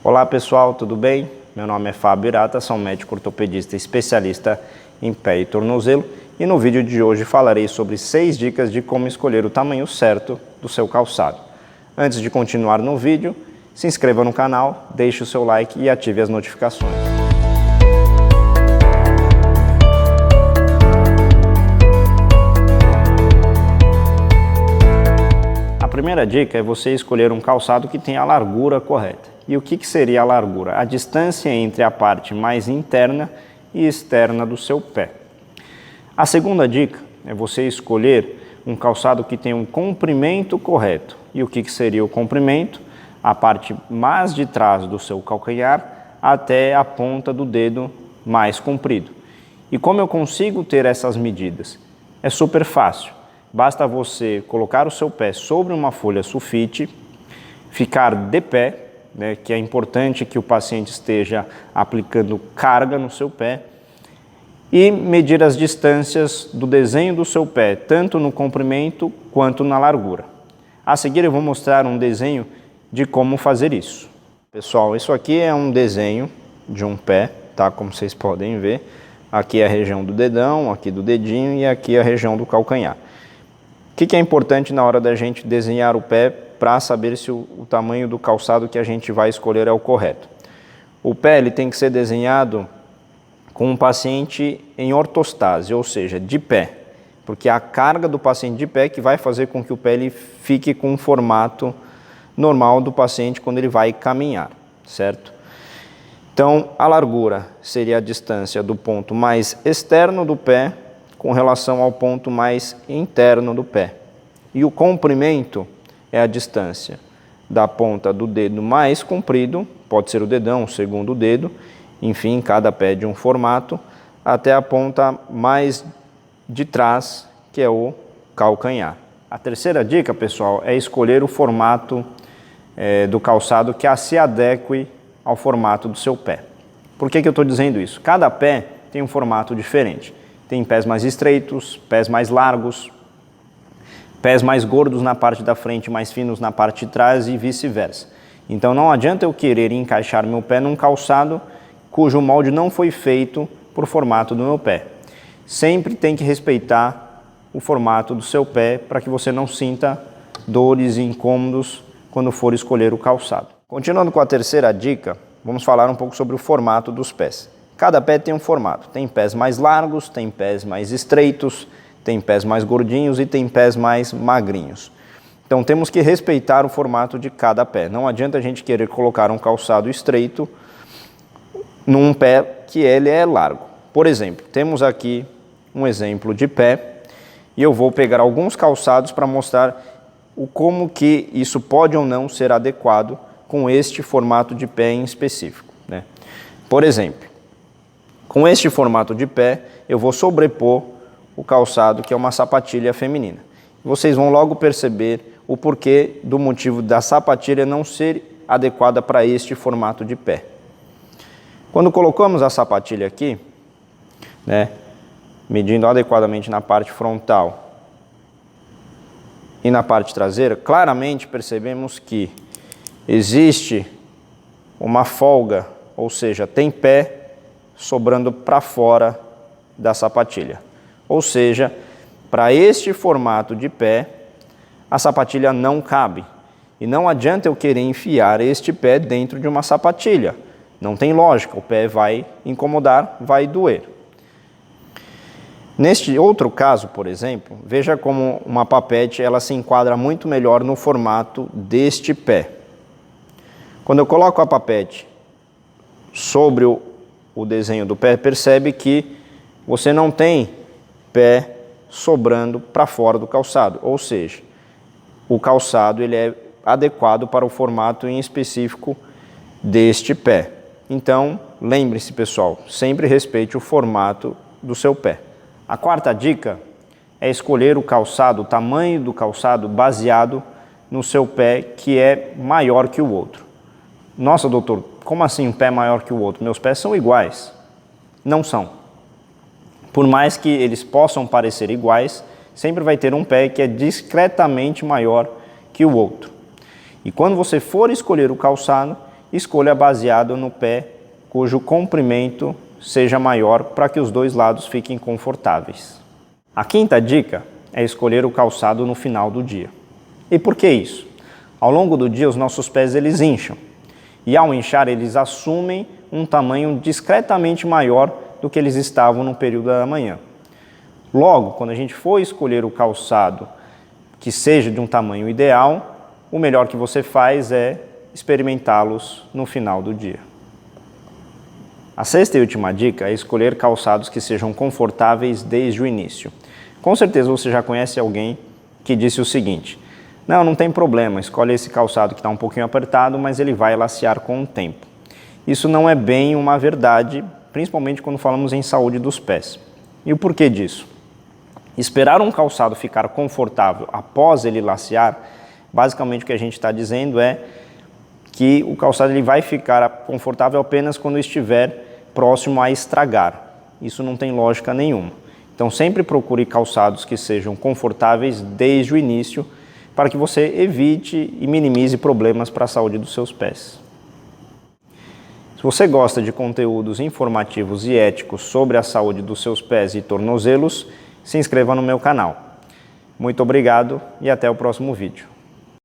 Olá pessoal, tudo bem? Meu nome é Fábio Irata, sou médico ortopedista especialista em pé e tornozelo e no vídeo de hoje falarei sobre 6 dicas de como escolher o tamanho certo do seu calçado. Antes de continuar no vídeo, se inscreva no canal, deixe o seu like e ative as notificações. A primeira dica é você escolher um calçado que tenha a largura correta. E o que seria a largura? A distância entre a parte mais interna e externa do seu pé. A segunda dica é você escolher um calçado que tenha um comprimento correto. E o que seria o comprimento? A parte mais de trás do seu calcanhar até a ponta do dedo mais comprido. E como eu consigo ter essas medidas? É super fácil. Basta você colocar o seu pé sobre uma folha sulfite, ficar de pé, que é importante que o paciente esteja aplicando carga no seu pé, e medir as distâncias do desenho do seu pé, tanto no comprimento quanto na largura. A seguir eu vou mostrar um desenho de como fazer isso. Pessoal, isso aqui é um desenho de um pé, tá? Como vocês podem ver, aqui é a região do dedão, aqui do dedinho e aqui a região do calcanhar. O que é importante na hora da gente desenhar o pé para saber se o tamanho do calçado que a gente vai escolher é o correto? O pé ele tem que ser desenhado com um paciente em ortostase, ou seja, de pé, porque é a carga do paciente de pé que vai fazer com que o pé ele fique com o formato normal do paciente quando ele vai caminhar, certo? Então, a largura seria a distância do ponto mais externo do pé com relação ao ponto mais interno do pé. E o comprimento é a distância da ponta do dedo mais comprido, pode ser o dedão, o segundo dedo, enfim, cada pé de um formato, até a ponta mais de trás, que é o calcanhar. A terceira dica, pessoal, é escolher o formato do calçado que se adeque ao formato do seu pé. Por que eu estou dizendo isso? Cada pé tem um formato diferente. Tem pés mais estreitos, pés mais largos, pés mais gordos na parte da frente, mais finos na parte de trás e vice-versa. Então não adianta eu querer encaixar meu pé num calçado cujo molde não foi feito por formato do meu pé. Sempre tem que respeitar o formato do seu pé para que você não sinta dores e incômodos quando for escolher o calçado. Continuando com a terceira dica, vamos falar um pouco sobre o formato dos pés. Cada pé tem um formato, tem pés mais largos, tem pés mais estreitos, tem pés mais gordinhos e tem pés mais magrinhos. Então temos que respeitar o formato de cada pé. Não adianta a gente querer colocar um calçado estreito num pé que ele é largo. Por exemplo, temos aqui um exemplo de pé e eu vou pegar alguns calçados para mostrar como que isso pode ou não ser adequado com este formato de pé em específico, Por exemplo, com este formato de pé, eu vou sobrepor o calçado, que é uma sapatilha feminina. Vocês vão logo perceber o porquê do motivo da sapatilha não ser adequada para este formato de pé. Quando colocamos a sapatilha aqui, medindo adequadamente na parte frontal e na parte traseira, claramente percebemos que existe uma folga, ou seja, tem pé sobrando para fora da sapatilha. Ou seja, para este formato de pé, a sapatilha não cabe. E não adianta eu querer enfiar este pé dentro de uma sapatilha. Não tem lógica, o pé vai incomodar, vai doer. Neste outro caso, por exemplo, veja como uma papete ela se enquadra muito melhor no formato deste pé. Quando eu coloco a papete sobre o desenho do pé, percebe que você não tem pé sobrando para fora do calçado, ou seja, o calçado ele é adequado para o formato em específico deste pé. Então, lembre-se, pessoal, sempre respeite o formato do seu pé. A quarta dica é escolher o calçado, o tamanho do calçado baseado no seu pé que é maior que o outro. Nossa, doutor, como assim um pé maior que o outro? Meus pés são iguais. Não são. Por mais que eles possam parecer iguais, sempre vai ter um pé que é discretamente maior que o outro. E quando você for escolher o calçado, escolha baseado no pé cujo comprimento seja maior para que os dois lados fiquem confortáveis. A quinta dica é escolher o calçado no final do dia. E por que isso? Ao longo do dia os nossos pés eles incham e ao inchar eles assumem um tamanho discretamente maior do que eles estavam no período da manhã. Logo, quando a gente for escolher o calçado que seja de um tamanho ideal, o melhor que você faz é experimentá-los no final do dia. A sexta e última dica é escolher calçados que sejam confortáveis desde o início. Com certeza você já conhece alguém que disse o seguinte: não tem problema, escolhe esse calçado que está um pouquinho apertado, mas ele vai lacear com o tempo. Isso não é bem uma verdade, principalmente quando falamos em saúde dos pés. E o porquê disso? Esperar um calçado ficar confortável após ele lacear, basicamente o que a gente está dizendo é que o calçado ele vai ficar confortável apenas quando estiver próximo a estragar. Isso não tem lógica nenhuma. Então sempre procure calçados que sejam confortáveis desde o início para que você evite e minimize problemas para a saúde dos seus pés. Se você gosta de conteúdos informativos e éticos sobre a saúde dos seus pés e tornozelos, se inscreva no meu canal. Muito obrigado e até o próximo vídeo.